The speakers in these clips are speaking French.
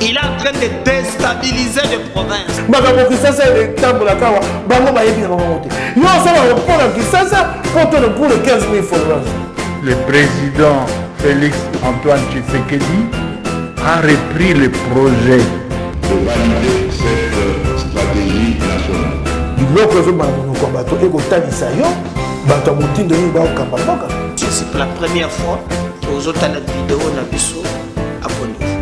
Il est en train de déstabiliser les provinces. Le président Félix Antoine Tshisekedi a repris le projet de valider cette stratégie nationale. C'est pour la première fois que aux autres vidéos n'abissent abonnez-vous.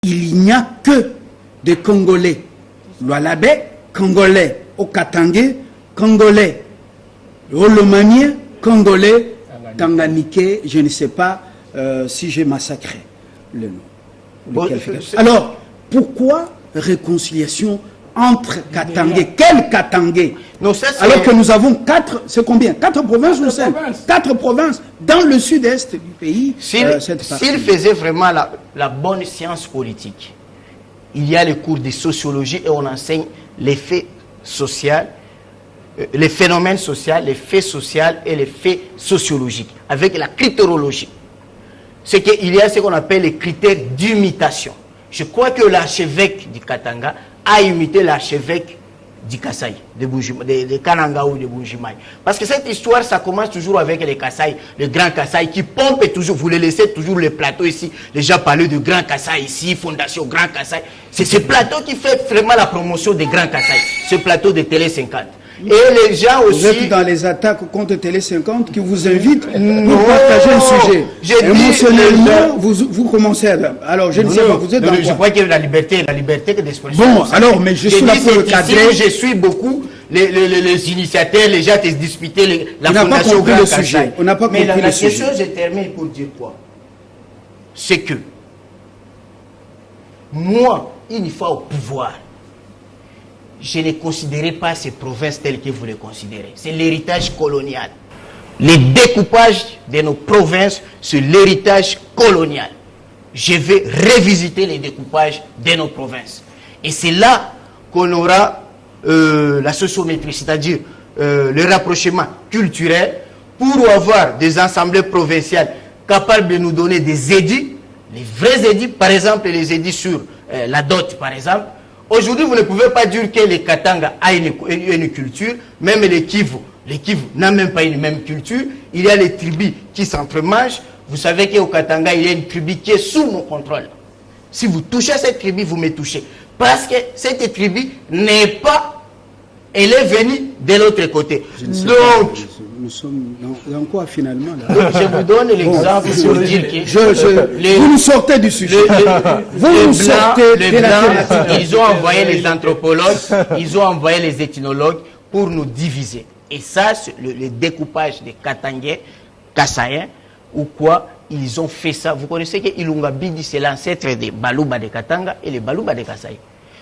Il n'y a que des Congolais. L'Oualabé, Congolais. Au Katangé, Congolais. Au Lomanier, Congolais. Tanganiké, je ne sais pas si j'ai massacré le nom. Alors, pourquoi réconciliation entre Katangé? Quel Katangé? Alors que nous avons 4, c'est combien? 4 provinces ou 5? 4 provinces dans le sud-est du pays. S'il faisait vraiment la bonne science politique, il y a les cours de sociologie et on enseigne les faits sociaux, les phénomènes sociaux, les faits sociaux et les faits sociologiques, avec la critérologie. C'est qu'il y a ce qu'on appelle les critères d'imitation. Je crois que l'archevêque du Katanga a imité l'archevêque du Kasaï, de Kananga ou de Bunjimaï. Parce que cette histoire, ça commence toujours avec les Kasaï, le grand Kasaï qui pompe toujours, vous les laissez toujours les plateaux ici, les gens parlent de grand Kasaï ici, Fondation Grand Kasaï. C'est ce plateau qui fait vraiment la promotion des grands Kasaï, ce plateau de Télé 50. Et les gens aussi... Vous êtes dans les attaques contre Télé 50 qui vous invitent pour partager un sujet. Émotionnellement, vous commencez à... Alors, je ne sais pas, vous êtes dans je crois qu'il y a la liberté d'expression. Bon, alors, mais je suis là pour le cadrer. Je suis beaucoup les initiateurs, les gens qui se disputaient, la Fondation Grand Kasaï. On n'a pas compris le sujet. Mais la question, je termine pour dire quoi? C'est que, moi, une fois au pouvoir, je ne considérais pas ces provinces telles que vous les considérez. C'est l'héritage colonial. Les découpages de nos provinces, c'est l'héritage colonial. Je vais revisiter les découpages de nos provinces. Et c'est là qu'on aura la sociométrie, c'est-à-dire le rapprochement culturel pour avoir des assemblées provinciales capables de nous donner des édits, les vrais édits, par exemple les édits sur la dot, par exemple. Aujourd'hui, vous ne pouvez pas dire que les Katanga a une culture, même les Kivu n'a même pas une même culture. Il y a les tribus qui s'entremangent. Vous savez qu'au Katanga, il y a une tribu qui est sous mon contrôle. Si vous touchez à cette tribu, vous me touchez. Parce que cette tribu n'est pas, elle est venue de l'autre côté. Donc, nous sommes dans quoi finalement là? Donc, je vous donne l'exemple pour dire que vous nous sortez du sujet. Vous nous sortez de la thématique. Ils ont envoyé les anthropologues, ils ont envoyé les ethnologues pour nous diviser. Et ça, c'est le découpage des Katangais, Kassaïens, ou quoi, ils ont fait ça. Vous connaissez que Ilunga Bidi, c'est l'ancêtre des Baluba de Katanga et les Baluba de Kassaï.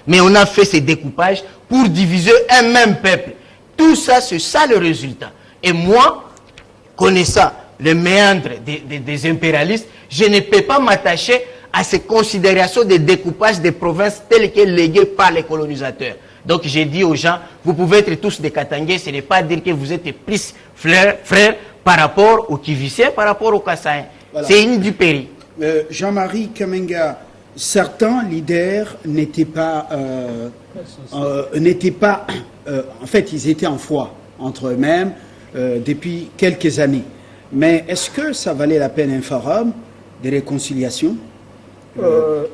Mais on a fait ces découpages pour diviser un même peuple. Tout ça, c'est ça le résultat. Et moi, connaissant le méandre des impérialistes, je ne peux pas m'attacher à ces considérations de découpage des provinces telles que léguées par les colonisateurs. Donc j'ai dit aux gens, vous pouvez être tous des Katangais, ce n'est pas dire que vous êtes plus frères par rapport aux Kiviciens, par rapport aux Kassaïens. Voilà. C'est une du péri. Jean-Marie Kamenga, certains leaders n'étaient pas, en fait, ils étaient en foi entre eux-mêmes depuis quelques années. Mais est-ce que ça valait la peine un forum de réconciliation?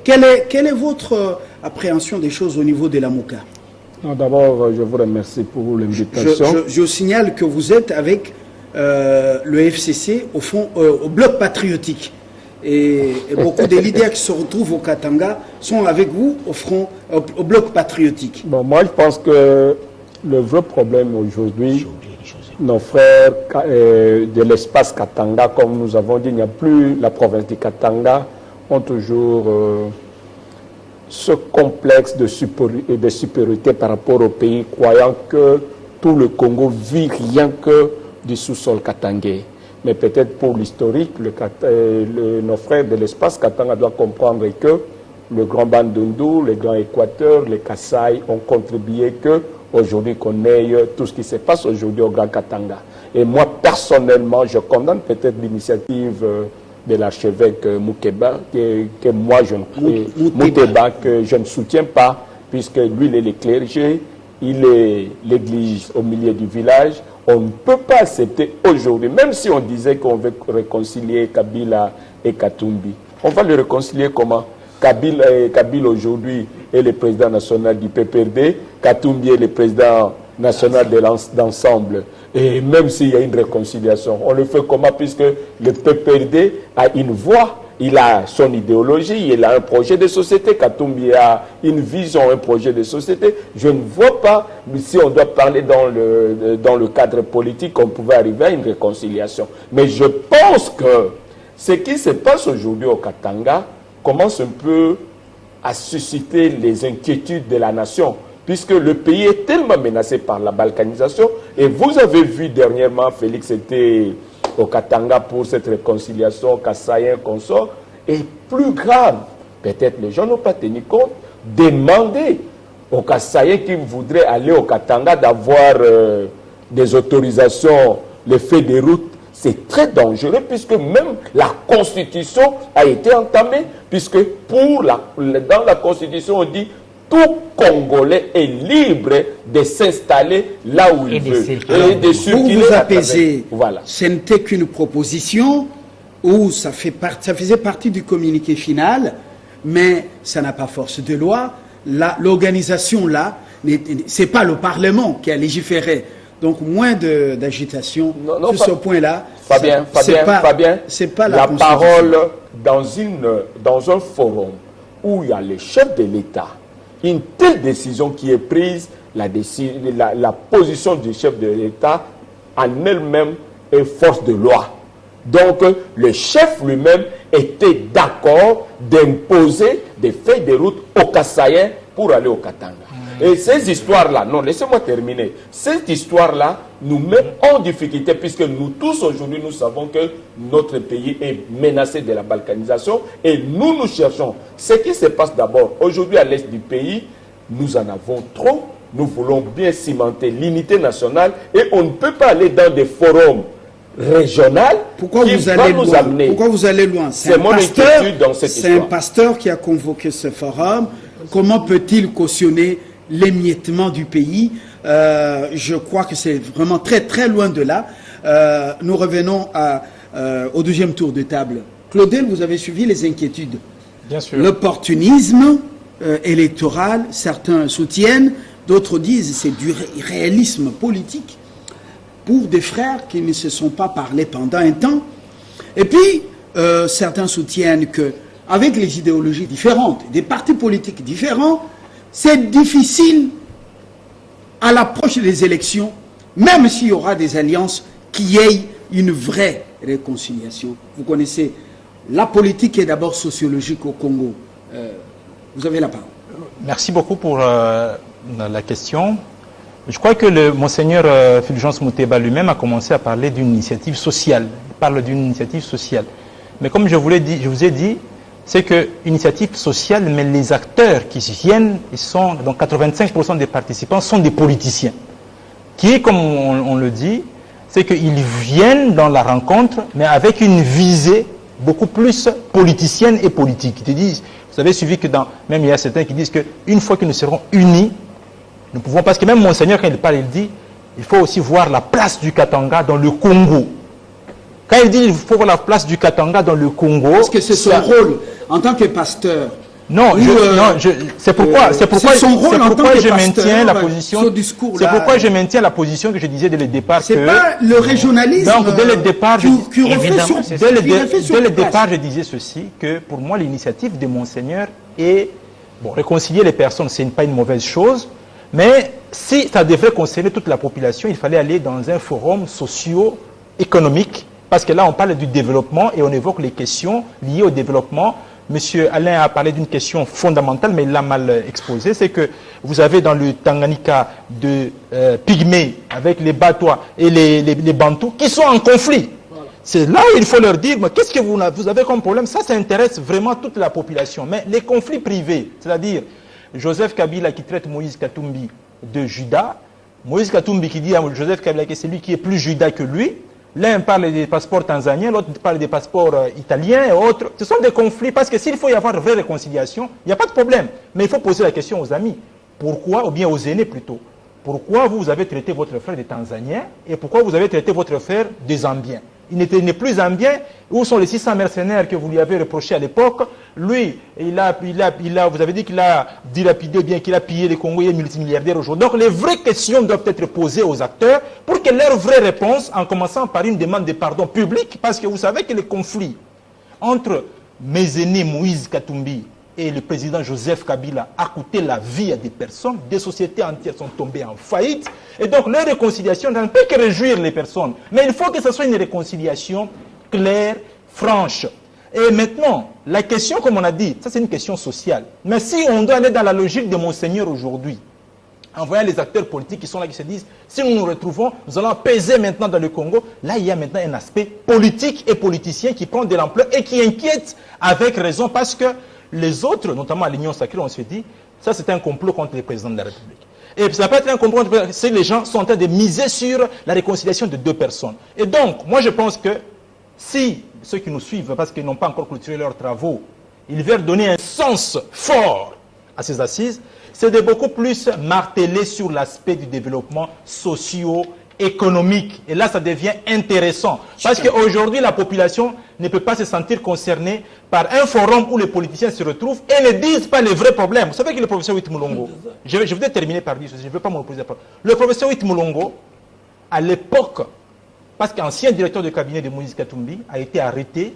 Quelle est votre appréhension des choses au niveau de la Mouka? D'abord, je vous remercie pour l'invitation. Je signale que vous êtes avec le FCC au fond, au bloc patriotique. Et beaucoup de leaders qui se retrouvent au Katanga sont avec vous au front, au bloc patriotique. Bon, moi, je pense que le vrai problème aujourd'hui, nos frères de l'espace Katanga, comme nous avons dit, il n'y a plus la province du Katanga, ont toujours ce complexe de supériorité par rapport au pays, croyant que tout le Congo vit rien que du sous-sol katangais. Mais peut-être pour l'historique, nos frères de l'espace Katanga doivent comprendre que le Grand Bandundu, le Grand Équateur, les Kasaï ont contribué que aujourd'hui qu'on ait tout ce qui se passe aujourd'hui au Grand Katanga. Et moi, personnellement, je condamne peut-être l'initiative de l'archevêque Moukeba, que moi, Moukeba, que je ne soutiens pas, puisque lui, il est le clergé, il est l'église au milieu du village. On ne peut pas accepter aujourd'hui, même si on disait qu'on veut réconcilier Kabila et Katumbi. On va le réconcilier comment? Kabila aujourd'hui est le président national du PPRD, Katumbi est le président national d'ensemble. Et même s'il y a une réconciliation, on le fait comment? Puisque le PPRD a une voix, il a son idéologie, il a un projet de société, Katumbi a une vision, un projet de société. Je ne vois pas, si on doit parler dans le cadre politique, on pouvait arriver à une réconciliation. Mais je pense que ce qui se passe aujourd'hui au Katanga commence un peu à susciter les inquiétudes de la nation, puisque le pays est tellement menacé par la balkanisation. Et vous avez vu dernièrement, Félix était au Katanga pour cette réconciliation kassaïen consort. Et plus grave, peut-être les gens n'ont pas tenu compte, demander aux Kassaïens qui voudraient aller au Katanga d'avoir des autorisations, le fait des routes. C'est très dangereux puisque même la Constitution a été entamée, puisque dans la Constitution on dit tout Congolais est libre de s'installer là où il veut. Et de circuler. Pour vous apaiser, voilà. Ce n'était qu'une proposition où ça faisait partie du communiqué final, mais ça n'a pas force de loi. L'organisation là, c'est pas le Parlement qui a légiféré. Donc moins d'agitation sur ce point-là. Fabien, c'est pas la parole dans un forum où il y a le chef de l'État. Une telle décision qui est prise, la position du chef de l'État en elle-même est force de loi. Donc le chef lui-même était d'accord d'imposer des feuilles de route aux Kassaïens pour aller au Katanga. Et ces histoires-là, non, laissez-moi terminer. Cette histoire-là nous met en difficulté puisque nous tous aujourd'hui, nous savons que notre pays est menacé de la balkanisation et nous cherchons. Ce qui se passe d'abord aujourd'hui à l'est du pays, nous en avons trop. Nous voulons bien cimenter l'unité nationale et on ne peut pas aller dans des forums régionaux qui vont nous amener. Pourquoi vous allez loin? C'est mon inquiétude dans cette histoire. C'est un pasteur qui a convoqué ce forum. Comment peut-il cautionner l'émiettement du pays? Je crois que c'est vraiment très très loin de là. Nous revenons au deuxième tour de table. Claudel, vous avez suivi les inquiétudes. Bien sûr. L'opportunisme électoral, certains soutiennent, d'autres disent c'est du réalisme politique pour des frères qui ne se sont pas parlé pendant un temps. Et puis, certains soutiennent que avec les idéologies différentes, des partis politiques différents, c'est difficile à l'approche des élections, même s'il y aura des alliances, qu'il y ait une vraie réconciliation. Vous connaissez, la politique est d'abord sociologique au Congo. Vous avez la parole. Merci beaucoup pour la question. Je crois que Monseigneur Fulgence Mouteba lui-même a commencé à parler d'une initiative sociale. Il parle d'une initiative sociale. Mais comme je vous ai dit, c'est que initiative sociale, mais les acteurs qui viennent, donc 85% des participants sont des politiciens. Qui est, comme on le dit, c'est qu'ils viennent dans la rencontre, mais avec une visée beaucoup plus politicienne et politique. Ils te disent, vous avez suivi que même il y a certains qui disent qu'une fois que nous serons unis, nous pouvons, parce que même Monseigneur, quand il parle, il dit, il faut aussi voir la place du Katanga dans le Congo. Quand il dit qu'il faut voir la place du Katanga dans le Congo... Parce que c'est son rôle en tant que pasteur. Non, c'est pourquoi je maintiens la position. C'est pourquoi je maintiens la position que je disais dès le départ. C'est pas le régionalisme. Donc dès le départ, dès le départ, je disais ceci, que pour moi l'initiative de Monseigneur est réconcilier les personnes, c'est pas une mauvaise chose, mais si ça devrait concerner toute la population, il fallait aller dans un forum socio-économique. Parce que là, on parle du développement et on évoque les questions liées au développement. Monsieur Alain a parlé d'une question fondamentale, mais il l'a mal exposée. C'est que vous avez dans le Tanganyika de Pygmées avec les Batois et les Bantous qui sont en conflit. Voilà. C'est là où il faut leur dire, mais qu'est-ce que vous avez comme problème? Ça intéresse vraiment toute la population. Mais les conflits privés, c'est-à-dire Joseph Kabila qui traite Moïse Katumbi de Judas, Moïse Katumbi qui dit à Joseph Kabila que c'est lui qui est plus Judas que lui, l'un parle des passeports tanzaniens, l'autre parle des passeports italiens et autres. Ce sont des conflits, parce que s'il faut y avoir une vraie réconciliation, il n'y a pas de problème. Mais il faut poser la question aux amis. Pourquoi, ou bien aux aînés plutôt, pourquoi vous avez traité votre frère des Tanzaniens et pourquoi vous avez traité votre frère des Zambiens? Il n'est plus zambien. Où sont les 600 mercenaires que vous lui avez reprochés à l'époque? Lui, vous avez dit qu'il a dilapidé, bien qu'il a pillé les Congolais multimilliardaires aujourd'hui. Donc les vraies questions doivent être posées aux acteurs pour que leur vraie réponse, en commençant par une demande de pardon public, parce que vous savez que les conflits entre mes aînés Moïse Katumbi et le président Joseph Kabila a coûté la vie à des personnes, des sociétés entières sont tombées en faillite, et donc leur réconciliation ne peut que réjouir les personnes. Mais il faut que ce soit une réconciliation claire, franche. Et maintenant, la question, comme on a dit, ça c'est une question sociale. Mais si on doit aller dans la logique de Monseigneur aujourd'hui, en voyant les acteurs politiques qui sont là, qui se disent, si nous nous retrouvons, nous allons peser maintenant dans le Congo, là il y a maintenant un aspect politique et politicien qui prend de l'ampleur et qui inquiète avec raison, parce que les autres, notamment à l'Union sacrée, on se dit, ça c'est un complot contre le président de la République. Et ça peut être un complot contre si les gens sont en train de miser sur la réconciliation de deux personnes. Et donc, moi je pense que si ceux qui nous suivent, parce qu'ils n'ont pas encore clôturé leurs travaux, ils veulent donner un sens fort à ces assises, c'est de beaucoup plus marteler sur l'aspect du développement socio-économique. Et là, ça devient intéressant. Parce qu'aujourd'hui, la population ne peut pas se sentir concernée par un forum où les politiciens se retrouvent et ne disent pas les vrais problèmes. Vous savez que le professeur Witmoulongo, je voudrais terminer par dire ceci, je ne veux pas m'opposer à ça. Le professeur Witmoulongo, à l'époque, parce qu'ancien directeur de cabinet de Moïse Katumbi, a été arrêté,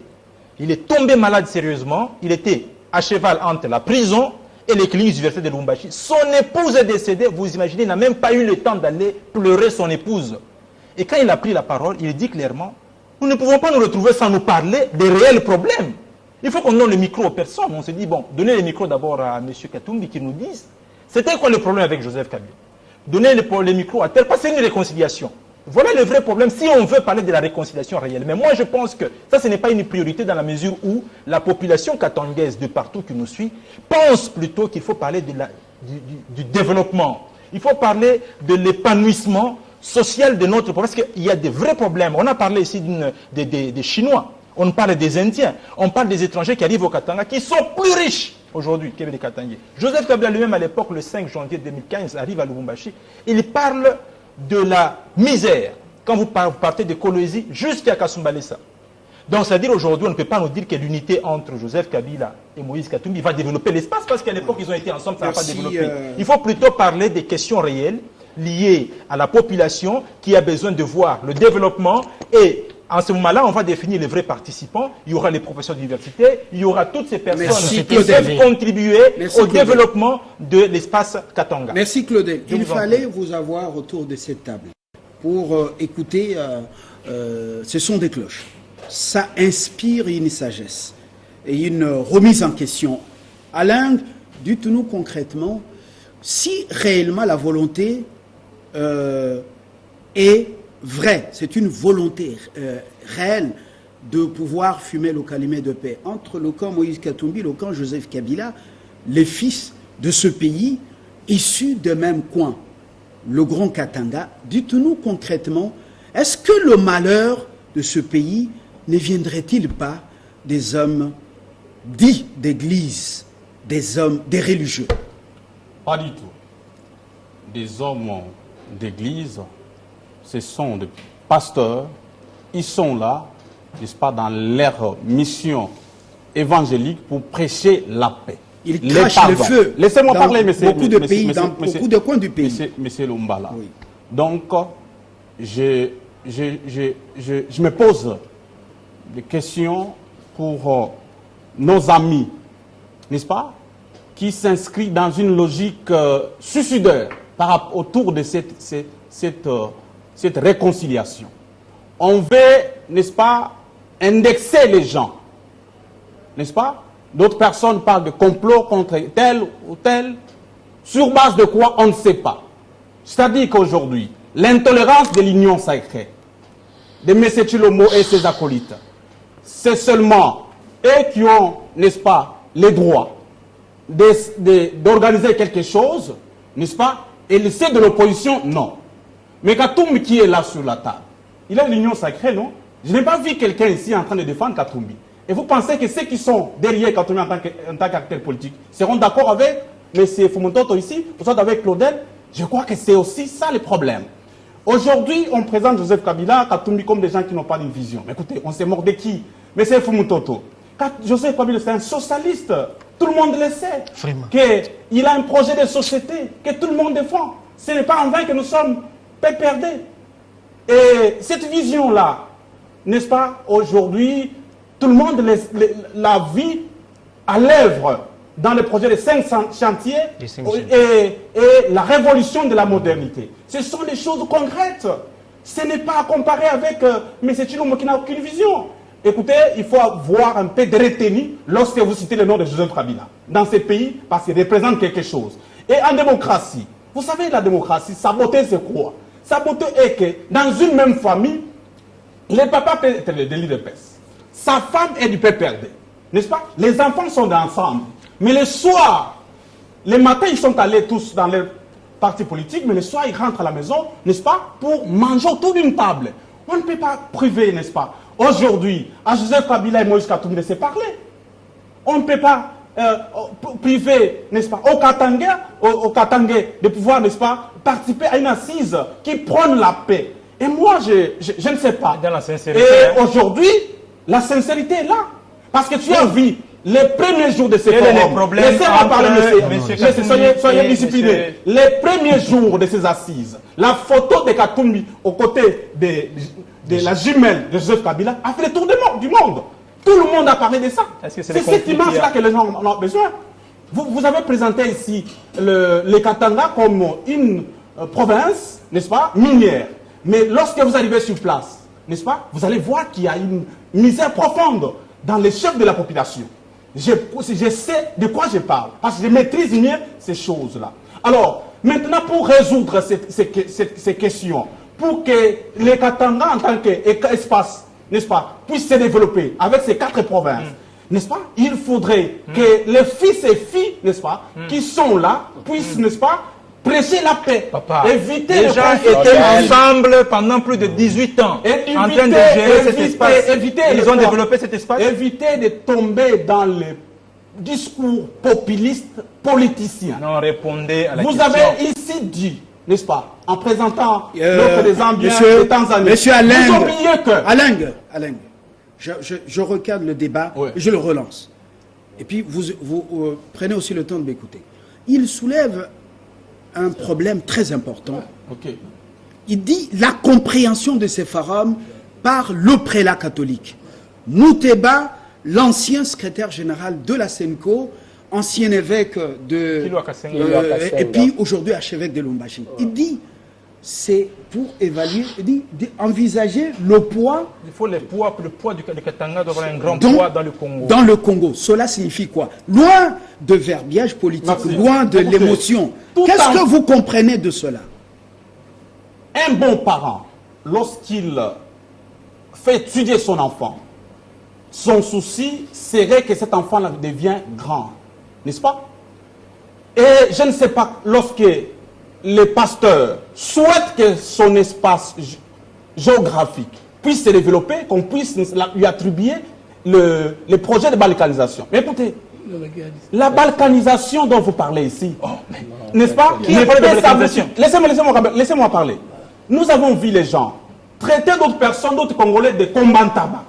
il est tombé malade sérieusement, il était à cheval entre la prison et les cliniques universitaires de Lubumbashi. Son épouse est décédée, vous imaginez, il n'a même pas eu le temps d'aller pleurer son épouse. Et quand il a pris la parole, il dit clairement, nous ne pouvons pas nous retrouver sans nous parler des réels problèmes. Il faut qu'on donne le micro aux personnes. On se dit, bon, donnez le micro d'abord à M. Katumbi qui nous dise, c'était quoi le problème avec Joseph Kabila? Donnez le micro à tel, parce que c'est une réconciliation. Voilà le vrai problème, si on veut parler de la réconciliation réelle. Mais moi, je pense que ça, ce n'est pas une priorité dans la mesure où la population katangaise de partout qui nous suit pense plutôt qu'il faut parler du développement. Il faut parler de l'épanouissement social de notre peuple. Parce qu'il y a des vrais problèmes. On a parlé ici des Chinois, on parle des Indiens, on parle des étrangers qui arrivent au Katanga, qui sont plus riches aujourd'hui que les Katangais. Joseph Kabila lui-même, à l'époque, le 5 janvier 2015, arrive à Lubumbashi. Il parle de la misère, quand vous partez de Kolwezi jusqu'à Kasumbalesa. Donc, c'est-à-dire aujourd'hui, on ne peut pas nous dire que l'unité entre Joseph Kabila et Moïse Katumbi va développer l'espace, parce qu'à l'époque, ils ont été ensemble, ça n'a pas développé. Il faut plutôt parler des questions réelles liées à la population qui a besoin de voir le développement, et en ce moment-là, on va définir les vrais participants. Il y aura les professeurs d'université, il y aura toutes ces personnes qui peuvent contribuer au développement de l'espace Katanga. Merci Claudel. Il fallait vous avoir autour de cette table pour écouter ce son des cloches. Ça inspire une sagesse et une remise en question. Alain, dites-nous concrètement si réellement la volonté est vrai, c'est une volonté réelle de pouvoir fumer le calumet de paix entre le camp Moïse Katumbi et le camp Joseph Kabila, les fils de ce pays issus de même coin, le Grand Katanga. Dites-nous concrètement, est-ce que le malheur de ce pays ne viendrait-il pas des hommes dits d'église, des hommes, des religieux? Pas du tout. Des hommes d'église, ce sont des pasteurs, ils sont là, n'est-ce pas, dans leur mission évangélique pour prêcher la paix. Ils crachent le feu. Laissez-moi parler, monsieur. Beaucoup de pays, dans beaucoup de coins du pays. Monsieur Lumbala. Oui. Donc, je me pose des questions pour nos amis, n'est-ce pas, qui s'inscrivent dans une logique suicidaire autour de cette réconciliation. On veut, n'est-ce pas, indexer les gens, n'est-ce pas? D'autres personnes parlent de complot contre tel ou tel, sur base de quoi on ne sait pas. C'est-à-dire qu'aujourd'hui, l'intolérance de l'union sacrée, de M. Chilomo et ses acolytes, c'est seulement eux qui ont, n'est-ce pas, les droits d'organiser quelque chose, n'est-ce pas, et le ceux de l'opposition, non. Mais Katumbi qui est là sur la table, il a l'union sacrée, non? Je n'ai pas vu quelqu'un ici en train de défendre Katumbi. Et vous pensez que ceux qui sont derrière Katumbi en tant qu'acteur politique seront d'accord avec M. Fumutoto ici, ou soit avec Claudel? Je crois que c'est aussi ça le problème. Aujourd'hui, on présente Joseph Kabila, Katumbi comme des gens qui n'ont pas de vision. Mais écoutez, on s'est mort de qui? M. Fumutoto. Joseph Kabila, c'est un socialiste. Tout le monde le sait. Qu'il a un projet de société que tout le monde défend. Ce n'est pas en vain que nous sommes perdus. Et cette vision-là, n'est-ce pas, aujourd'hui, tout le monde la vit à l'œuvre dans le projet des 5 chantiers et la révolution de la modernité. Ce sont des choses concrètes. Ce n'est pas à comparer avec M. Chilomo qui n'a aucune vision. Écoutez, il faut avoir un peu de retenue lorsque vous citez le nom de Joseph Kabila dans ces pays parce qu'il représente quelque chose. Et en démocratie, vous savez, la démocratie, sa beauté c'est quoi? Sa beauté est que dans une même famille, le papa peut être le délit de peste. Sa femme est du PPRD. N'est-ce pas? Les enfants sont ensemble. Mais le soir, le matin, ils sont allés tous dans leur parti politique, mais le soir, ils rentrent à la maison, n'est-ce pas, pour manger autour d'une table. On ne peut pas priver, n'est-ce pas? Aujourd'hui, à Joseph Kabila et Moïse Katumbi de se parler. On ne peut pas priver, n'est-ce pas, au Katangais de pouvoir, n'est-ce pas, participer à une assise qui prône la paix. Et moi, je ne sais pas. Dans la sincérité, et aujourd'hui, la sincérité est là. Parce que tu as vu les premiers jours de ces forums. Laissez-moi parler, monsieur. Soyez disciplinés. Les premiers jours de ces assises, la photo de Katumbi aux côtés de la jumelle de Joseph Kabila a fait le tour du monde. Tout le monde a parlé de ça. C'est cette image-là que les gens ont besoin. Vous avez présenté ici le Katanga comme une province, n'est-ce pas, minière. Mais lorsque vous arrivez sur place, n'est-ce pas, vous allez voir qu'il y a une misère profonde dans les chefs de la population. Je sais de quoi je parle, parce que je maîtrise mieux ces choses-là. Alors, maintenant, pour résoudre ces questions, pour que les Katanga, en tant qu'espace, n'est-ce pas, puissent se développer avec ces 4 provinces, n'est-ce pas, il faudrait que les fils et filles, n'est-ce pas, qui sont là, puissent, n'est-ce pas, prêcher la paix. Papa, éviter les gens étaient ensemble pendant plus de 18 ans, en train de gérer cet espace. Ils ont développé cet espace. Éviter de tomber dans les discours populistes politiciens. Non, répondez à la question. Vous avez ici dit, n'est-ce pas, en présentant l'autre des ambiants de Tanzanie. Monsieur Aling, vous oubliez que... Aling, je recadre le débat, oui. Je le relance. Et puis vous prenez aussi le temps de m'écouter. Il soulève un problème très important. Okay. Il dit la compréhension de ces forums par le prélat catholique. Mouteba, l'ancien secrétaire général de la SENCO, ancien évêque de... et puis aujourd'hui archevêque de Lubumbashi. Il dit, c'est pour évaluer, il dit, envisager le poids... Il faut le poids du Katanga doit avoir un grand poids dans le Congo. Dans le Congo. Cela signifie quoi? Loin de verbiage politique, loin de l'émotion. Qu'est-ce que vous comprenez de cela? Un bon parent, lorsqu'il fait étudier son enfant, son souci serait que cet enfant devienne grand. N'est-ce pas? Et je ne sais pas, lorsque le pasteur souhaite que son espace géographique puisse se développer, qu'on puisse lui attribuer le projet de balkanisation. Mais écoutez, la balkanisation dont vous parlez ici, n'est-ce pas? Laissez-moi parler. Nous avons vu les gens traiter d'autres personnes, d'autres Congolais de Kombantaba,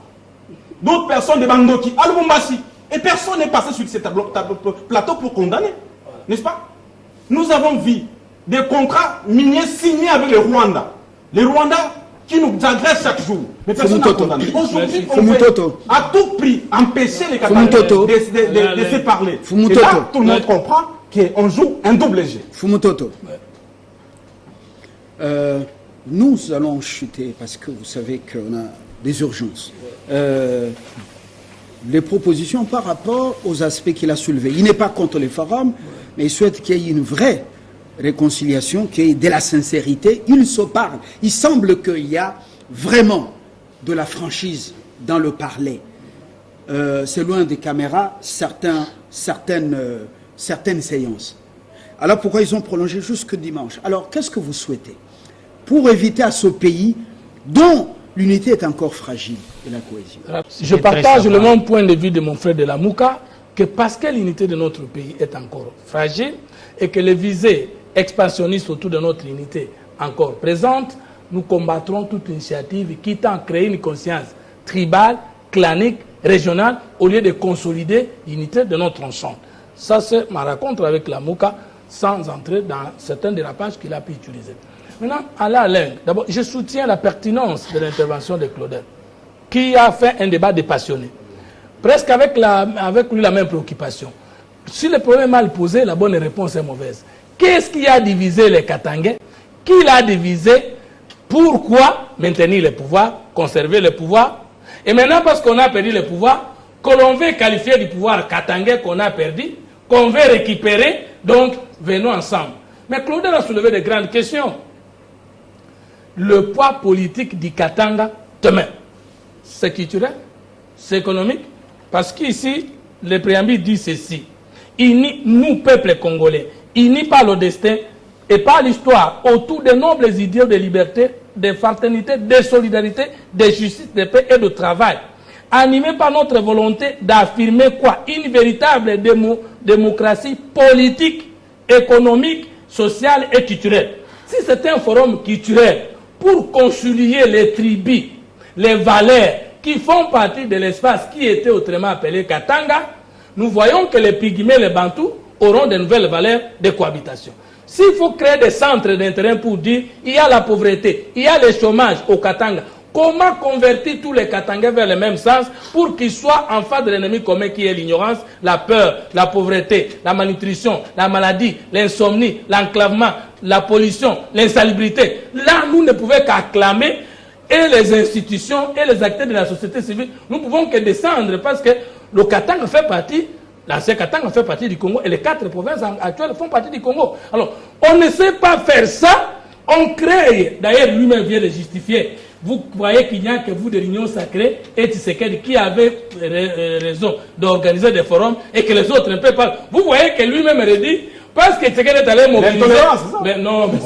d'autres personnes de Bandoki, à Lubumbashi. Et personne n'est passé sur ce plateau pour condamner. N'est-ce pas? Nous avons vu des contrats miniers signés avec le Rwanda. Le Rwanda qui nous agresse chaque jour. Mais personne n'a condamné. Aujourd'hui, on veut à tout prix empêcher les Catalans de se parler. Et là, tout le monde comprend qu'on joue un double jeu. Fumutoto. Nous allons chuter parce que vous savez qu'on a des urgences. Les propositions par rapport aux aspects qu'il a soulevés. Il n'est pas contre les forums, mais il souhaite qu'il y ait une vraie réconciliation, qu'il y ait de la sincérité. Ils se parlent. Il semble qu'il y a vraiment de la franchise dans le parler. C'est loin des caméras certaines séances. Alors pourquoi ils ont prolongé jusque dimanche? Alors qu'est-ce que vous souhaitez pour éviter à ce pays dont l'unité est encore fragile et la cohésion? Je partage le même point de vue de mon frère de la Mouka, que parce que l'unité de notre pays est encore fragile et que les visées expansionnistes autour de notre unité encore présentes, nous combattrons toute initiative qui tend à créer une conscience tribale, clanique, régionale, au lieu de consolider l'unité de notre ensemble. Ça, c'est ma rencontre avec la Mouka, sans entrer dans certains dérapages qu'il a pu utiliser. Maintenant, Alain, d'abord, je soutiens la pertinence de l'intervention de Claudel, qui a fait un débat de passionné. Presque avec lui la même préoccupation. Si le problème est mal posé, la bonne réponse est mauvaise. Qu'est-ce qui a divisé les Katangais? Qui l'a divisé? Pourquoi maintenir le pouvoir, conserver le pouvoir? Et maintenant, parce qu'on a perdu le pouvoir, que l'on veut qualifier du pouvoir katangais qu'on a perdu, qu'on veut récupérer, donc venons ensemble. Mais Claudel a soulevé de grandes questions. Le poids politique du Katanga demain, c'est culturel, c'est économique, parce qu'ici, le préambule dit ceci. Nous, peuple congolais, unis par le destin et par l'histoire, autour de nobles idéaux de liberté, de fraternité, de solidarité, de justice, de paix et de travail, animés par notre volonté d'affirmer quoi? Une véritable démocratie politique, économique, sociale et culturelle. Si c'est un forum culturel pour concilier les tribus, les valeurs qui font partie de l'espace qui était autrement appelé Katanga, nous voyons que les Pygmées, les Bantous auront de nouvelles valeurs de cohabitation. S'il faut créer des centres d'intérêt pour dire il y a la pauvreté, il y a le chômage au Katanga, comment convertir tous les Katangais vers le même sens pour qu'ils soient en face de l'ennemi commun qui est l'ignorance, la peur, la pauvreté, la malnutrition, la maladie, l'insomnie, l'enclavement, la pollution, l'insalubrité. Là, nous ne pouvons qu'acclamer et les institutions et les acteurs de la société civile, nous ne pouvons que descendre parce que le Katanga fait partie, l'ancien Katanga fait partie du Congo et les 4 provinces actuelles font partie du Congo. Alors, on ne sait pas faire ça, on crée, d'ailleurs lui-même vient de justifier. Vous voyez qu'il n'y a que vous de l'Union sacrée et Tshisekedi qui avait raison d'organiser des forums et que les autres ne peuvent pas. Vous voyez que lui-même redit, parce que Tshisekedi est allé mobiliser. L'intolérance, c'est ça? Mais non, mais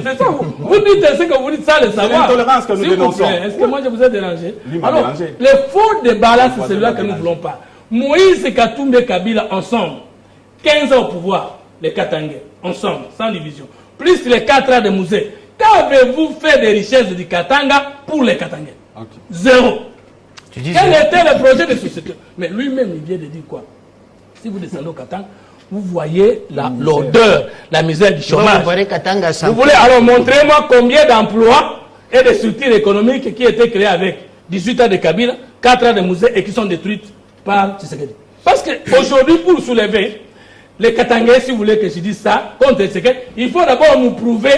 c'est ça. Vous dites ce que vous dites ça, le savoir. L'intolérance que nous dénonçons. Est-ce que moi je vous ai dérangé? Alors, le faux débat là, c'est celui-là que nous ne voulons pas. Moïse, Katumbi et Kabila ensemble, 15 ans au pouvoir, les Katangais, ensemble, sans division, plus les 4 ans de musée. Qu'avez-vous fait des richesses du Katanga pour les Katangais? Zéro. Quel était le projet de société? Mais lui-même, il vient de dire quoi? Si vous descendez au Katanga, vous voyez l'odeur, la misère du chômage. Vous voulez alors montrez-moi combien d'emplois et de structures économiques qui étaient créées avec 18 ans de Kabila, 4 ans de musée et qui sont détruites par Tshisekedi. Parce qu'aujourd'hui, pour soulever les Katangais, si vous voulez que je dise ça, contre Tshisekedi, il faut d'abord nous prouver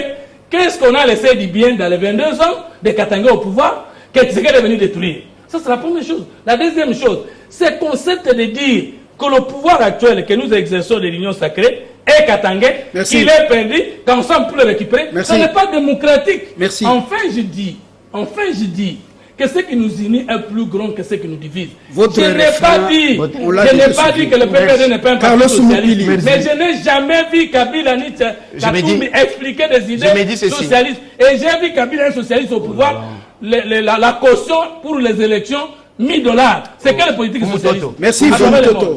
qu'est-ce qu'on a laissé du bien dans les 22 ans de Katangais au pouvoir, que Tshisekedi est venu détruire. Ça, c'est la première chose. La deuxième chose, c'est le concept de dire que le pouvoir actuel que nous exerçons de l'Union sacrée est Katangais, qu'il est perdu, qu'ensemble pour le récupérer. Ça n'est pas démocratique. Merci. Enfin, je dis que ce qui nous unit est plus grand que ce qui nous divise. Je n'ai pas dit que le PPD n'est pas un parti socialiste, mais je n'ai jamais vu Kabila ni Katumbi expliquer des idées socialistes. Et j'ai vu Kabila un socialiste au pouvoir, la caution pour les élections, $1000. C'est quelle politique socialiste? Merci,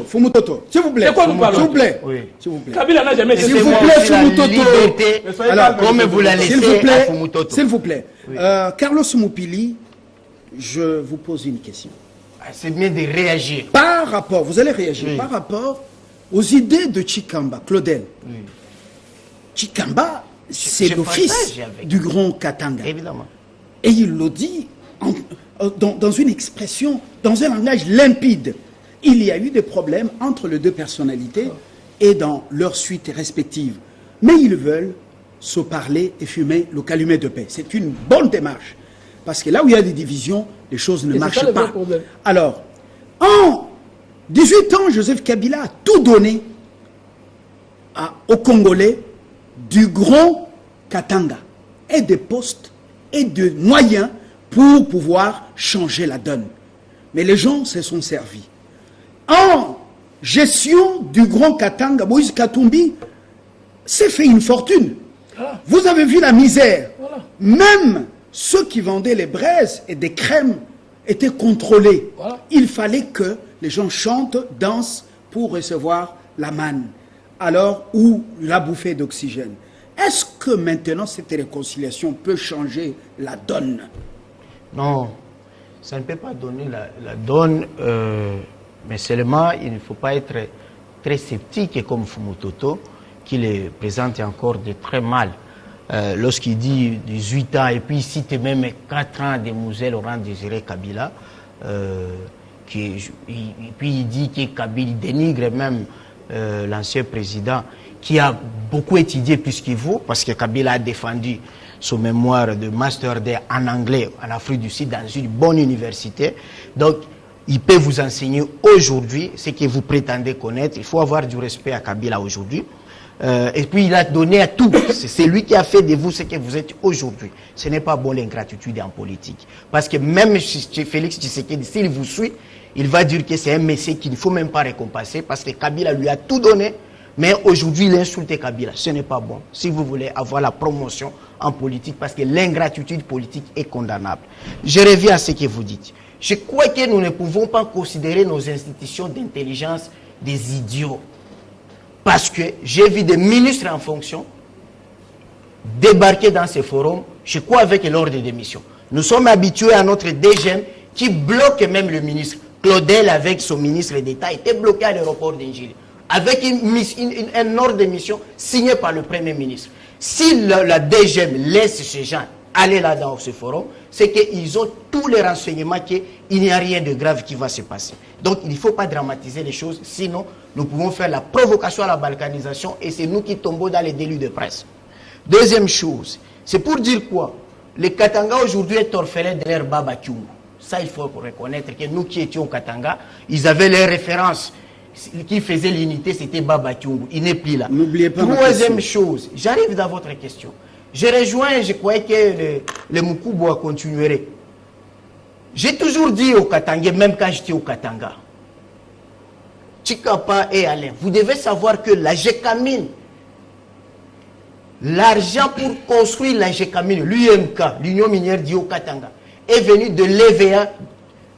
Fumutoto. S'il vous plaît. C'est quoi nous parlons? S'il vous plaît. Oui. S'il vous plaît. Kabila n'a jamais... S'il vous plaît, Fumutoto. Alors, comme vous la laissez à Fumutoto. S'il vous plaît. Carlos Mupili, je vous pose une question. C'est bien de réagir. Par rapport, vous allez réagir, par rapport aux idées de Tshikamba, Claudel. Tshikamba, c'est le fils du grand Katanga. Évidemment. Et il le dit dans une expression, dans un langage limpide. Il y a eu des problèmes entre les deux personnalités et dans leurs suites respectives. Mais ils veulent se parler et fumer le calumet de paix. C'est une bonne démarche. Parce que là où il y a des divisions, les choses ne marchent pas. Alors, en 18 ans, Joseph Kabila a tout donné aux Congolais du grand Katanga, et des postes et de moyens pour pouvoir changer la donne. Mais les gens se sont servis. En gestion du Grand Katanga, Moïse Katumbi s'est fait une fortune. Voilà. Vous avez vu la misère. Voilà. Même ceux qui vendaient les braises et des crèmes étaient contrôlés. Voilà. Il fallait que les gens chantent, dansent pour recevoir la manne, alors ou la bouffée d'oxygène. Est-ce que maintenant cette réconciliation peut changer la donne? Non, ça ne peut pas donner la donne, mais seulement il ne faut pas être très sceptique comme Fumutoto, qui le présente encore de très mal. Lorsqu'il dit 18 ans, et puis il cite même 4 ans de Moussel Laurent Désiré Kabila, et puis il dit que Kabila dénigre même l'ancien président, qui a beaucoup étudié plus qu'il vaut, parce que Kabila a défendu son mémoire de Master D en anglais en Afrique du Sud dans une bonne université. Donc, il peut vous enseigner aujourd'hui ce que vous prétendez connaître. Il faut avoir du respect à Kabila aujourd'hui. Et puis, il a donné à tout. C'est lui qui a fait de vous ce que vous êtes aujourd'hui. Ce n'est pas bon l'ingratitude en politique. Parce que même chez Félix Tshisekedi, s'il vous suit, il va dire que c'est un messie qu'il ne faut même pas récompenser parce que Kabila lui a tout donné. Mais aujourd'hui, il insulte Kabila. Ce n'est pas bon. Si vous voulez avoir la promotion en politique, parce que l'ingratitude politique est condamnable. Je reviens à ce que vous dites. Je crois que nous ne pouvons pas considérer nos institutions d'intelligence des idiots. Parce que j'ai vu des ministres en fonction débarquer dans ces forums, je crois avec l'ordre de démission. Nous sommes habitués à notre DGM qui bloque même le ministre. Claudel, avec son ministre d'État, était bloqué à l'aéroport d'Ingili, avec un ordre de mission signé par le Premier ministre. Si la DGM laisse ces gens aller là dans ce forum, c'est qu'ils ont tous les renseignements qu'il n'y a rien de grave qui va se passer. Donc il ne faut pas dramatiser les choses, sinon nous pouvons faire la provocation à la balkanisation et c'est nous qui tombons dans les délits de presse. Deuxième chose, c'est pour dire quoi? Les Katanga aujourd'hui est orphelin de leur Baba Kyungu. Ça, il faut reconnaître que nous qui étions au Katanga, ils avaient les références qui faisaient l'unité, c'était Baba Kyungu. Il n'est plus là. N'oubliez pas. Troisième chose, j'arrive dans votre question. Je rejoins, je croyais que le Mukubo continuerait. J'ai toujours dit au Katanga, même quand j'étais au Katanga, Chikapa et Alain, vous devez savoir que la GECAMINE, l'argent pour construire la GECAMINE, l'UMK, l'Union minière du Haut-Katanga, est venu de l'EVA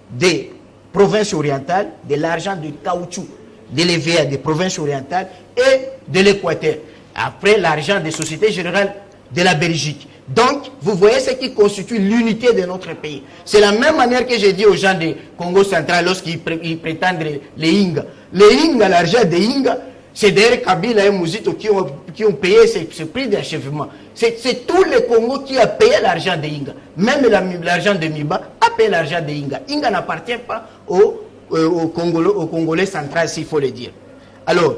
des provinces orientales, de l'argent de caoutchouc de l'EVA des provinces orientales et de l'Équateur. Après, l'argent des sociétés générales de la Belgique. Donc, vous voyez ce qui constitue l'unité de notre pays. C'est la même manière que j'ai dit aux gens du Congo central lorsqu'ils prétendent les Inga. Les Inga, l'argent des Inga, c'est d'ailleurs Kabila et Mouzito qui ont payé ce prix d'achèvement. C'est tout le Congo qui a payé l'argent des Inga. Même l'argent de Miba a payé l'argent des Inga. Inga n'appartient pas au Congolais central, s'il faut le dire. Alors,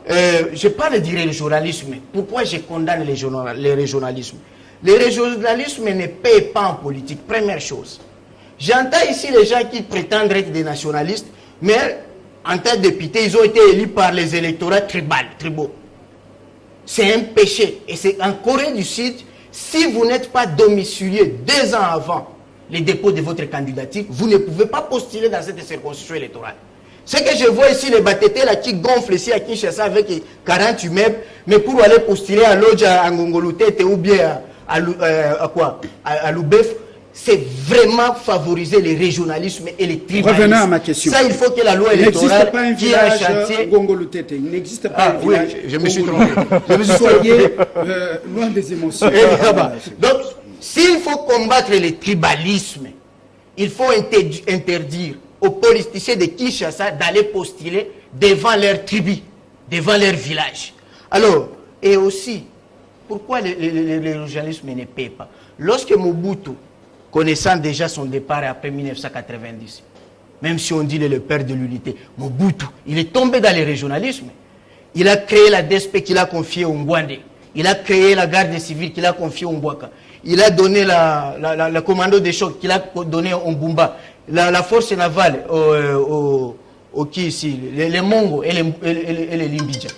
je parle du régionalisme. Pourquoi je condamne le régionalisme? Le régionalisme ne paye pas en politique, première chose. J'entends ici les gens qui prétendent être des nationalistes, mais en tant que députés, ils ont été élus par les électorats tribaux. C'est un péché. Et c'est en Corée du Sud, si vous n'êtes pas domicilié 2 ans avant le dépôt de votre candidature, vous ne pouvez pas postuler dans cette circonscription électorale. Ce que je vois ici, les Batétés là, qui gonflent ici à Kinshasa avec 48 mètres, mais pour aller postuler à Lodja, à Ngongolutete ou bien à Loubef, c'est vraiment favoriser le régionalisme et les tribalismes. Revenons à ma question. Ça, il faut que la loi électorale qui a un chantier... Ngongolutete. Il n'existe pas un village. Oui, je me suis trompé. Soyez loin des émotions. Donc, s'il faut combattre le tribalisme, il faut interdire aux politiciens de Kinshasa d'aller postuler devant leur tribu, devant leur village. Alors, et aussi, pourquoi le régionalisme ne paie pas? Lorsque Mobutu, connaissant déjà son départ après 1990, même si on dit le père de l'unité, Mobutu, il est tombé dans le régionalisme. Il a créé la DSP qu'il a confiée au Ngwandé. Il a créé la garde civile qu'il a confiée au Mbwaka. Il a donné la commando de choc qu'il a donné au Mbumba. La force navale qui ici, les Mongo et les Limbidja.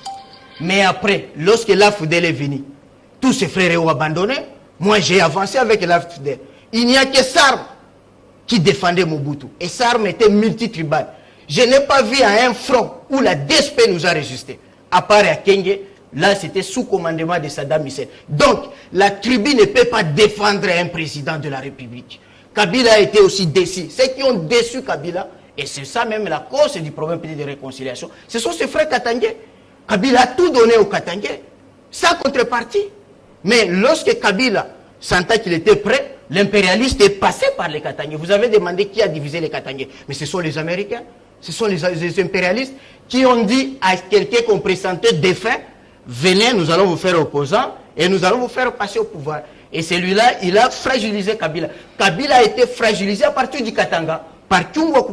Mais après, lorsque l'AFDEL est venu, tous ses frères ont abandonné. Moi, j'ai avancé avec l'AFDEL. Il n'y a que SARM qui défendait Mobutu. Et sa arme était multitribale. Je n'ai pas vu à un front où la DSP nous a résisté. À part à Kenge, là c'était sous commandement de Saddam Hussein. Donc, la tribu ne peut pas défendre un président de la République. Kabila a été aussi déçu. Ceux qui ont déçu Kabila, et c'est ça même la cause du problème de réconciliation, ce sont ses frères Katangais. Kabila a tout donné aux Katangais, sans contrepartie. Mais lorsque Kabila sentait qu'il était prêt, l'impérialiste est passé par les Katangais. Vous avez demandé qui a divisé les Katangais. Mais ce sont les Américains, ce sont les impérialistes qui ont dit à quelqu'un qu'on pressentait défunt, venez, nous allons vous faire opposant et nous allons vous faire passer au pouvoir. Et celui-là, il a fragilisé Kabila. Kabila a été fragilisé à partir du Katanga par Tchungwa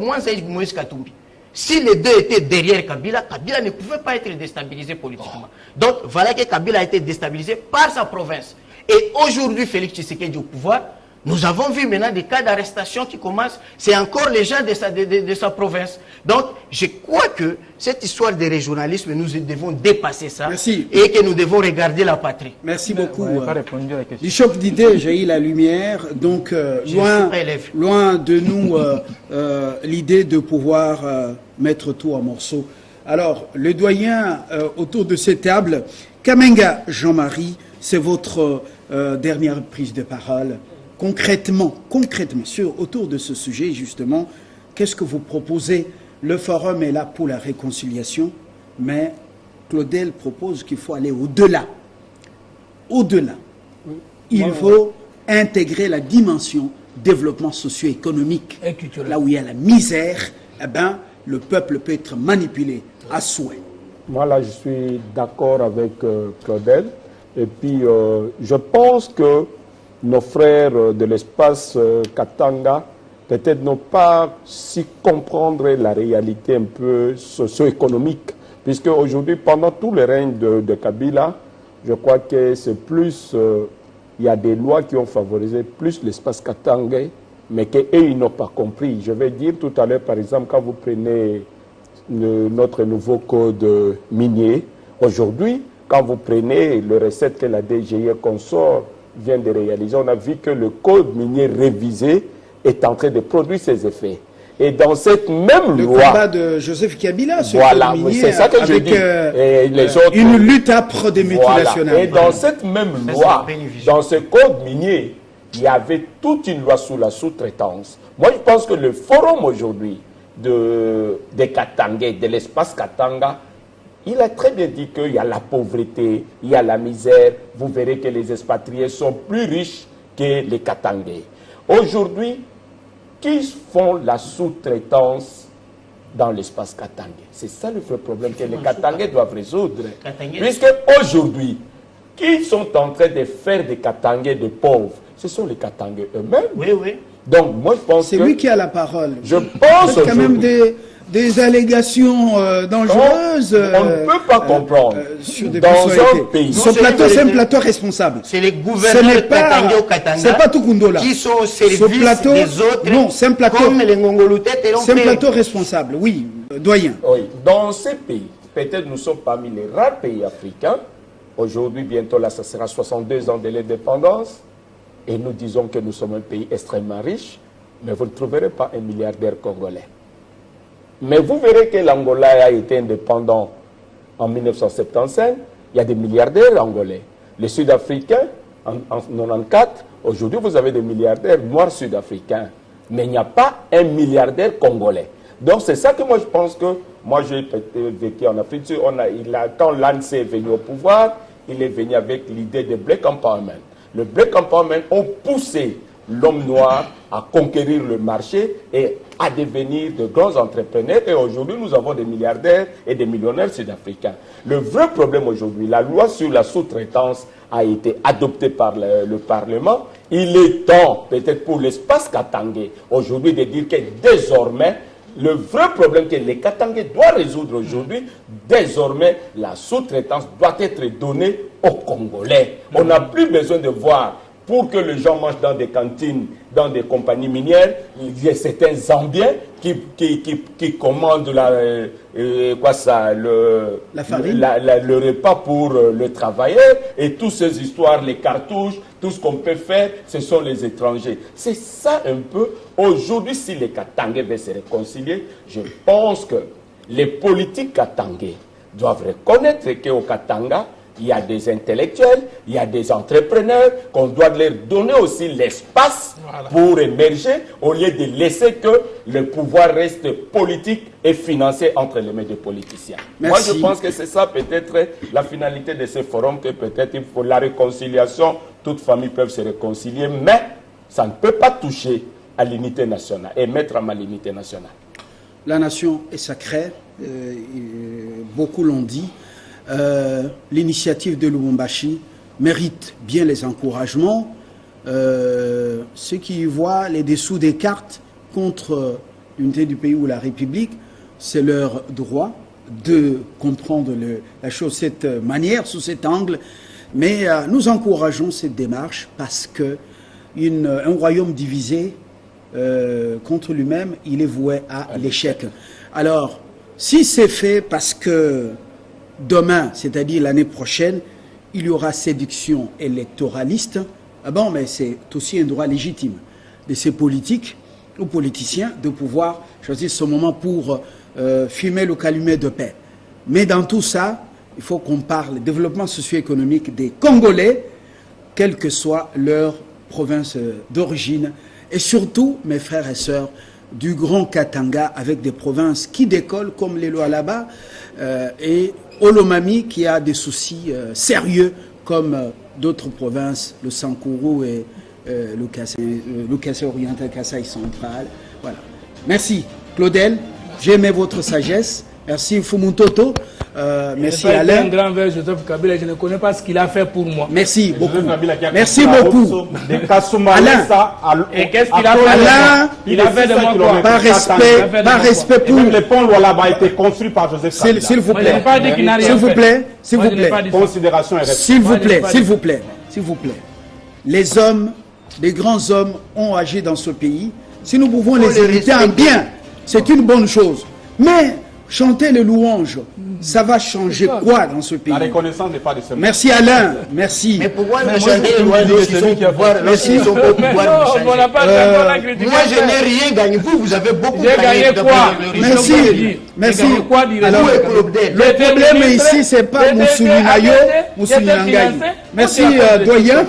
Moïse Katumbi. Si les deux étaient derrière Kabila, Kabila ne pouvait pas être déstabilisé politiquement. Donc voilà que Kabila a été déstabilisé par sa province. Et aujourd'hui, Félix Tshisekedi au pouvoir, nous avons vu maintenant des cas d'arrestation qui commencent. C'est encore les gens de sa province. Donc, je crois que cette histoire de régionalisme, nous devons dépasser ça. Merci. Et que nous devons regarder la patrie. Merci beaucoup. Du Bishop d'idées, j'ai eu la lumière. Donc, loin de nous l'idée de pouvoir mettre tout en morceaux. Alors, le doyen autour de cette table, Kamenga Jean-Marie, c'est votre dernière prise de parole. Concrètement, autour de ce sujet, justement, qu'est-ce que vous proposez? Le forum est là pour la réconciliation, mais Claudel propose qu'il faut aller au-delà. Au-delà. Il faut intégrer la dimension développement socio-économique. Là où il y a la misère, eh ben, le peuple peut être manipulé à souhait. Moi, là, je suis d'accord avec Claudel. Et puis, je pense que nos frères de l'espace Katanga, peut-être n'ont pas si comprendre la réalité un peu socio-économique. Puisque aujourd'hui, pendant tout le règne de Kabila, je crois que c'est plus, il y a des lois qui ont favorisé plus l'espace katangais, mais qu'eux, ils n'ont pas compris. Je vais dire tout à l'heure, par exemple, quand vous prenez notre nouveau code minier, aujourd'hui, quand vous prenez le recette que la DGE consort vient de réaliser, on a vu que le code minier révisé est en train de produire ses effets. Et dans cette même loi... Le combat de Joseph Kabila sur le code minier, c'est ça que je dis. Et les autres, une lutte âpre des multinationales. Et dans cette même loi, dans ce code minier, il y avait toute une loi sur la sous-traitance. Moi, je pense que le forum aujourd'hui des Katangais, de l'espace Katanga, il a très bien dit qu'il y a la pauvreté, il y a la misère. Vous verrez que les expatriés sont plus riches que les Katangais. Aujourd'hui, qui font la sous-traitance dans l'espace katangais? C'est ça le vrai problème que les Katangais doivent résoudre. Puisque aujourd'hui, qui sont en train de faire des Katangais de pauvres? Ce sont les Katangais eux-mêmes. Oui, oui. Donc, moi, je pense que... C'est lui qui a la parole. Je pense quand même des allégations dangereuses. On ne peut pas comprendre. Sur des dans un pays. Ce plateau, c'est un plateau responsable. C'est les gouverneurs Katanga au Katanga. C'est pas tout Kundola. Qui sont au service des autres. Non, c'est un plateau. Comme les Ngongoloutettes et c'est un plateau responsable, oui, doyen. Oui, dans ces pays, peut-être nous sommes parmi les rares pays africains. Aujourd'hui, bientôt, là, ça sera 62 ans de l'indépendance. Et nous disons que nous sommes un pays extrêmement riche. Mais vous ne trouverez pas un milliardaire congolais. Mais vous verrez que l'Angola a été indépendant en 1975. Il y a des milliardaires angolais. Les Sud-Africains, en 1994, aujourd'hui, vous avez des milliardaires noirs sud-africains. Mais il n'y a pas un milliardaire congolais. Donc, c'est ça que moi, je pense que... Moi, j'ai vécu en Afrique. Quand l'ANC est venu au pouvoir, il est venu avec l'idée de Black Empowerment. Le Black Empowerment a poussé l'homme noir à conquérir le marché et à devenir de grands entrepreneurs. Et aujourd'hui, nous avons des milliardaires et des millionnaires sud-africains. Le vrai problème aujourd'hui, la loi sur la sous-traitance a été adoptée par le Parlement. Il est temps, peut-être pour l'espace katangais, aujourd'hui, de dire que désormais, le vrai problème que les Katangais doivent résoudre aujourd'hui, désormais, la sous-traitance doit être donnée aux Congolais. On n'a plus besoin de voir, pour que les gens mangent dans des cantines, dans des compagnies minières, il y a certains Zambiens qui commandent la farine, le repas pour le travailleur, et toutes ces histoires, les cartouches, tout ce qu'on peut faire, ce sont les étrangers. C'est ça un peu. Aujourd'hui, si les Katangais veulent se réconcilier, je pense que les politiques Katangais doivent reconnaître qu'au Katanga, il y a des intellectuels, il y a des entrepreneurs, qu'on doit leur donner aussi l'espace pour émerger, au lieu de laisser que le pouvoir reste politique et financé entre les mains des politiciens. Merci. Moi, je pense que c'est ça peut-être la finalité de ce forum, que peut-être il faut la réconciliation, toutes familles peuvent se réconcilier, mais ça ne peut pas toucher à l'unité nationale et mettre à mal l'unité nationale. La nation est sacrée, beaucoup l'ont dit. L'initiative de Lubumbashi mérite bien les encouragements. Ceux qui voient les dessous des cartes contre l'unité du pays ou la République, c'est leur droit de comprendre la chose de cette manière, sous cet angle. Mais nous encourageons cette démarche parce que un royaume divisé contre lui-même, il est voué à l'échec. Alors, si c'est fait parce que demain, c'est-à-dire l'année prochaine, il y aura séduction électoraliste, ah bon, mais c'est aussi un droit légitime de ces politiques ou politiciens de pouvoir choisir ce moment pour fumer le calumet de paix. Mais dans tout ça, il faut qu'on parle du développement socio-économique des Congolais, quelle que soit leur province d'origine, et surtout, mes frères et sœurs, du Grand Katanga, avec des provinces qui décollent comme les Lualaba et Olomami, qui a des soucis sérieux comme d'autres provinces, le Sankuru et le Kassai oriental, Kassai central. Voilà. Merci Claudel, j'ai aimé votre sagesse. Merci Fumuntoto. Merci Alain. Un grand vers Joseph Kabila, je ne connais pas ce qu'il a fait pour moi. Merci beaucoup. Merci beaucoup. Alain. Et qu'est-ce qu'il a fait? Alain, il a fait de moi quoi? Par respect pour le pont Lualaba a été construit par Joseph Kabila. S'il vous plaît. S'il vous plaît. Considération et s'il vous plaît. S'il vous plaît. S'il vous plaît. Les hommes, les grands hommes ont agi dans ce pays. Si nous pouvons les éviter en bien, c'est une bonne chose. Mais chanter les louanges, ça va changer quoi dans ce pays? La reconnaissance n'est pas de ce monde. Merci Alain, merci. Mais pourquoi nous chanter les louanges lorsqu'ils sont au pouvoir? Moi je n'ai rien gagné, vous avez beaucoup gagné. Merci, merci. Alors, le problème ici, c'est pas Moussoulinayo, Moussoulinayo. Merci Doyen,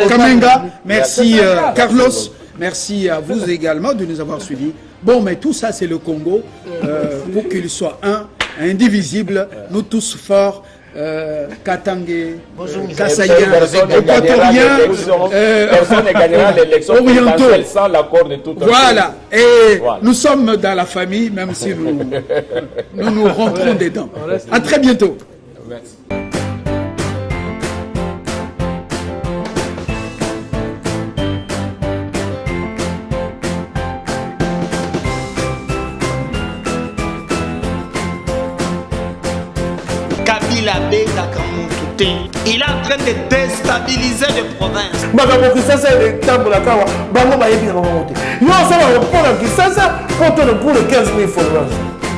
Kamenga, merci Carlos, merci à vous également de nous avoir suivis. Bon, mais tout ça, c'est le Congo, pour qu'il soit indivisible, nous tous forts, Katangais, Kassaïens, Équatoriens, orientaux. Sans l'accord de tout. Voilà, et nous sommes dans la famille, même si nous rentrons dedans. À très bientôt. Merci. Il est en train de déstabiliser les provinces.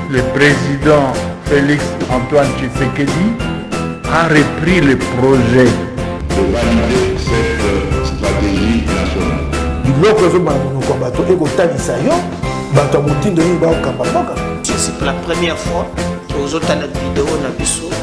Le président Félix Antoine Tshisekedi a repris le projet de valider cette stratégie nationale. C'est pour la première fois que vous avez une vidéo dans